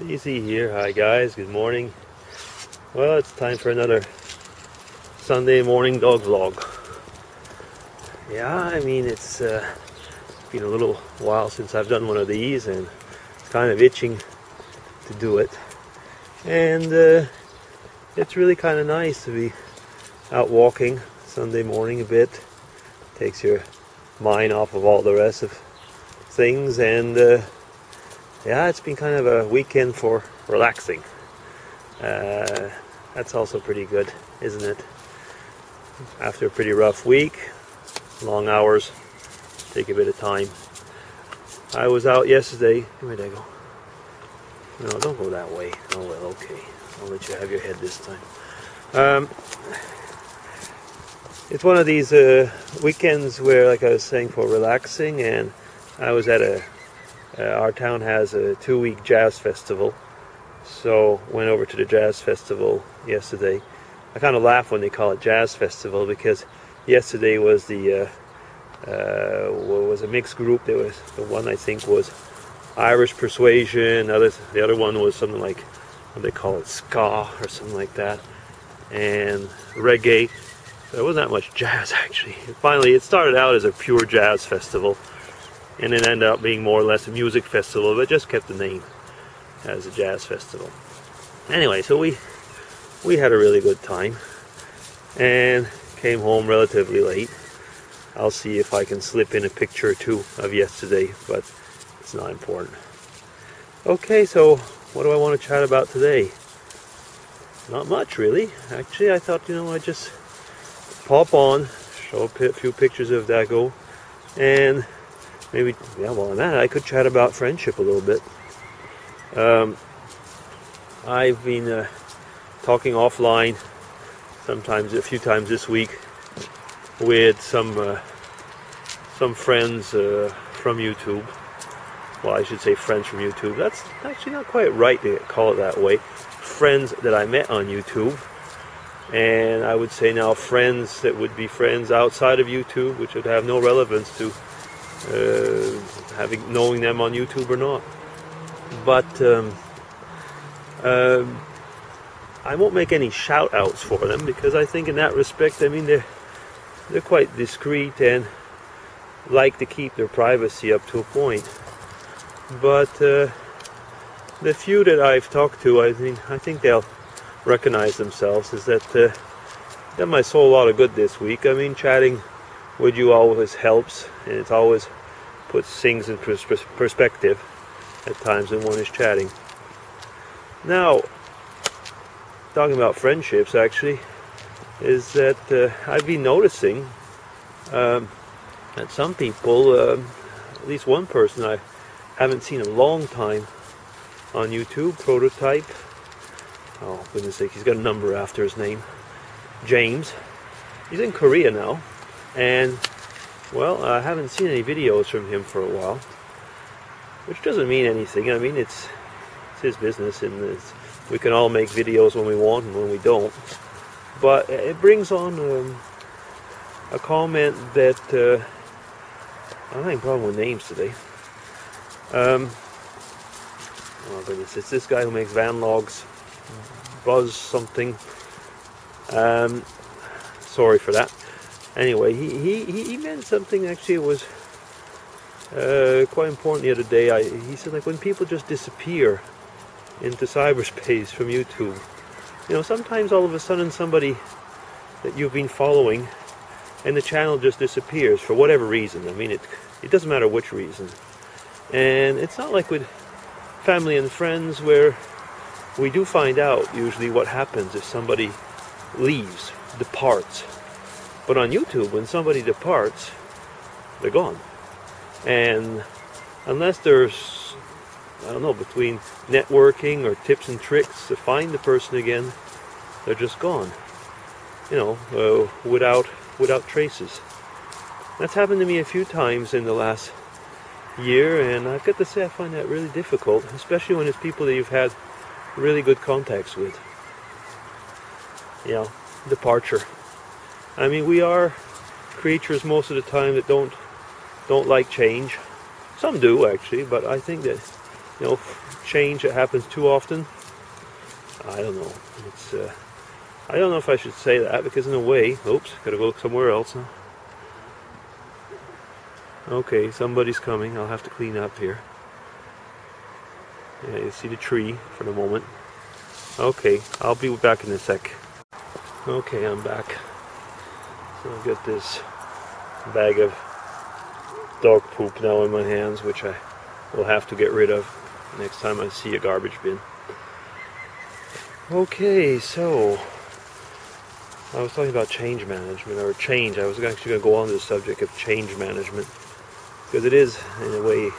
Easy here. Hi guys, good morning. Well, it's time for another Sunday morning dog vlog. Yeah, I mean it's been a little while since I've done one of these and it's kind of itching to do it. And it's really kind of nice to be out walking Sunday morning a bit. Takes your mind off of all the rest of things, and yeah, it's been kind of a weekend for relaxing. That's also pretty good, isn't it? After a pretty rough week, long hours, take a bit of time. I was out yesterday. Come here, Dago. No, don't go that way. Oh well, okay. I'll let you have your head this time. It's one of these weekends where, like I was saying, for relaxing, and I was at our town has a 2-week jazz festival, so went over to the jazz festival yesterday. I kind of laugh when they call it jazz festival because yesterday was the was a mixed group. There was the one I think was Irish persuasion. The other one was something like what they call it, ska or something like that, and reggae. There wasn't that much jazz actually. Finally, it started out as a pure jazz festival, and it ended up being more or less a music festival, but just kept the name as a jazz festival. Anyway, so we had a really good time and came home relatively late. I'll see if I can slip in a picture or two of yesterday, but it's not important. Okay, so what do I want to chat about today? Not much really. Actually, I thought, I'd just pop on, show a few pictures of Dago, and maybe, while I'm at it, I could chat about friendship a little bit. I've been talking offline sometimes, a few times this week, with some friends from YouTube. Well, I should say friends from YouTube. That's actually not quite right to call it that way. Friends that I met on YouTube. And I would say now friends that would be friends outside of YouTube, which would have no relevance to knowing them on YouTube or not. But I won't make any shout outs for them because I think in that respect, I mean, they're quite discreet and like to keep their privacy up to a point. But the few that I've talked to, I think they'll recognize themselves, is that done my soul a lot of good this week. I mean, chatting with you always helps, and it always puts things in perspective at times when one is chatting. Now, talking about friendships, actually, is that I've been noticing that some people, at least one person I haven't seen in a long time on YouTube, Prototype. Oh, goodness sake, he's got a number after his name. James. He's in Korea now. And, well, I haven't seen any videos from him for a while. Which doesn't mean anything. I mean, it's his business, and we can all make videos when we want and when we don't. But it brings on a comment that... I'm having a problem with names today. Oh, goodness, it's this guy who makes van logs. Buzz something. Sorry for that. Anyway, he meant something. Actually, it was quite important the other day. He said, like, when people just disappear into cyberspace from YouTube, sometimes all of a sudden somebody that you've been following and the channel just disappears for whatever reason. I mean, it doesn't matter which reason. And it's not like with family and friends where we do find out usually what happens if somebody leaves, departs. But on YouTube, when somebody departs, they're gone. And unless there's, I don't know, between networking or tips and tricks to find the person again, they're just gone. Without traces. That's happened to me a few times in the last year, and I've got to say I find that really difficult, especially when it's people that you've had really good contacts with. Departure. I mean, we are creatures most of the time that don't like change. Some do actually, but I think that you know, change that happens too often. I don't know. It's I don't know if I should say that, because in a way, oops, gotta go somewhere else. Huh? Okay, somebody's coming. I'll have to clean up here. Yeah, you see the tree for the moment. Okay, I'll be back in a sec. Okay, I'm back. So I've got this bag of dog poop now in my hands, which I will have to get rid of next time I see a garbage bin. Okay, so I was talking about change management, or change. I was actually going to go on to the subject of change management, because it is, in a way,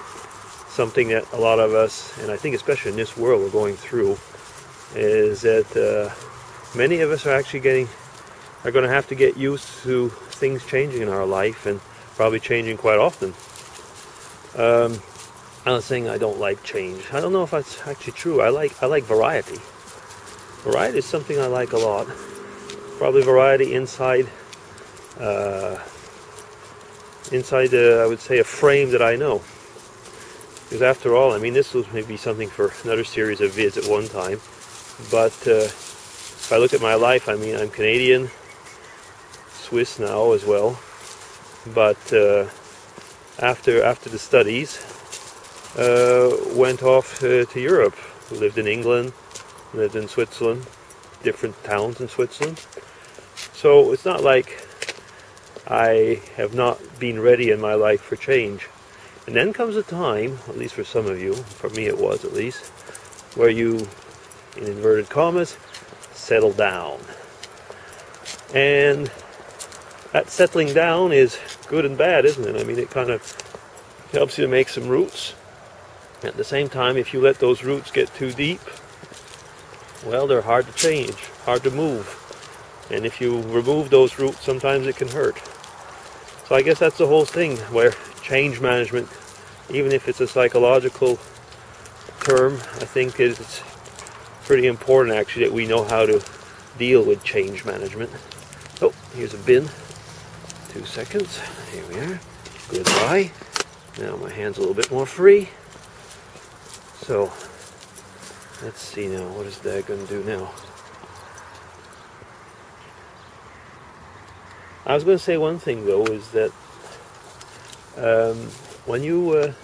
something that a lot of us, and I think especially in this world we're going through, is that many of us are actually going to have to get used to things changing in our life, and probably changing quite often. I'm not saying I don't like change. I don't know if that's actually true. I like variety. Variety is something I like a lot. Probably variety inside I would say, a frame that I know. Because after all, I mean, this was maybe something for another series of vids at one time. But if I look at my life, I mean, I'm Canadian, Swiss now as well. But after the studies, went off to Europe. Lived in England, lived in Switzerland, different towns in Switzerland. So it's not like I have not been ready in my life for change. And then comes a time, at least for some of you, for me it was at least, where you, in inverted commas, settle down. And that settling down is good and bad, isn't it? I mean, it kind of helps you to make some roots. At the same time, if you let those roots get too deep, well, they're hard to change, hard to move. And if you remove those roots, sometimes it can hurt. So I guess that's the whole thing, where change management, even if it's a psychological term, I think it's pretty important actually that we know how to deal with change management. Oh, here's a bin. 2 seconds. Here we are. Goodbye. Now my hand's a little bit more free. So, let's see now. What is Dago going to do now? I was going to say one thing though, is that when you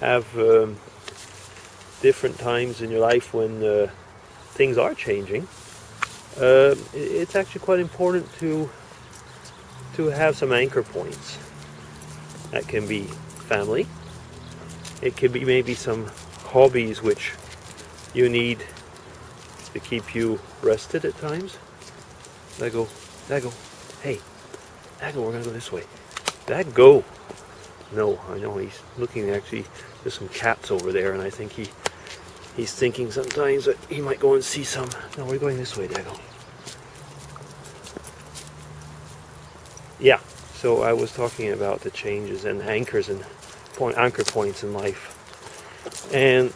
have different times in your life when things are changing, it's actually quite important to have some anchor points. That can be family. It can be maybe some hobbies which you need to keep you rested at times. Dago, hey, Dago, we're gonna go this way. Dago. No, I know he's looking. Actually, there's some cats over there, and I think he's thinking sometimes that he might go and see some. No, we're going this way, Dago. Yeah. So I was talking about the changes and anchors and anchor points in life, and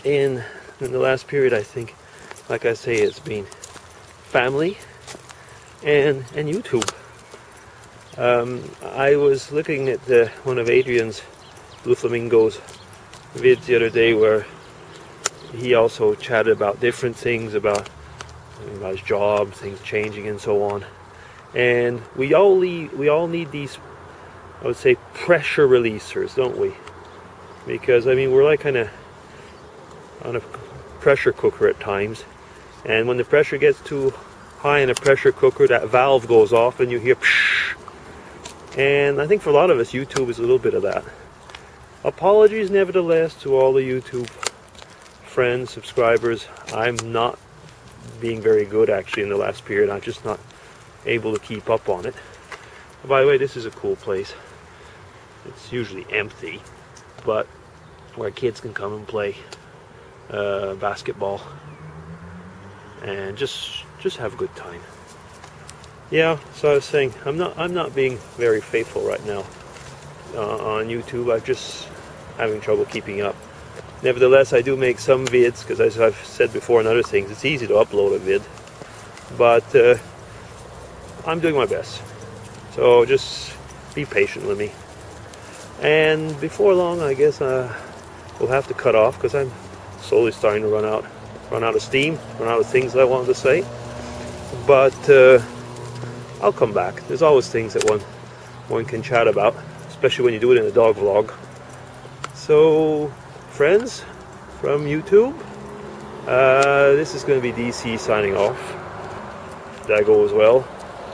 in the last period, I think, like I say, it's been family and YouTube. I was looking at one of Adrian's Blue Flamingo's vids the other day, where he also chatted about different things, about his job, things changing and so on. And we all need these, I would say, pressure releasers, don't we? Because I mean, we're like kind of on a pressure cooker at times, and when the pressure gets too high in a pressure cooker, that valve goes off and you hear psh. And I think for a lot of us, YouTube is a little bit of that. Apologies nevertheless to all the YouTube friends, subscribers. I'm not being very good actually in the last period. I'm just not able to keep up on it. By the way, this is a cool place. It's usually empty, but where kids can come and play basketball and just have a good time. Yeah, so I was saying, I'm not being very faithful right now on YouTube. I'm just having trouble keeping up. Nevertheless, I do make some vids, because as I've said before in other things, it's easy to upload a vid, but I'm doing my best. So just be patient with me. And before long, I guess will have to cut off because I'm slowly starting to run out of steam, run out of things that I wanted to say. But I'll come back. There's always things that one can chat about, especially when you do it in a dog vlog. So, friends from YouTube, this is going to be DC signing off. Dago as well.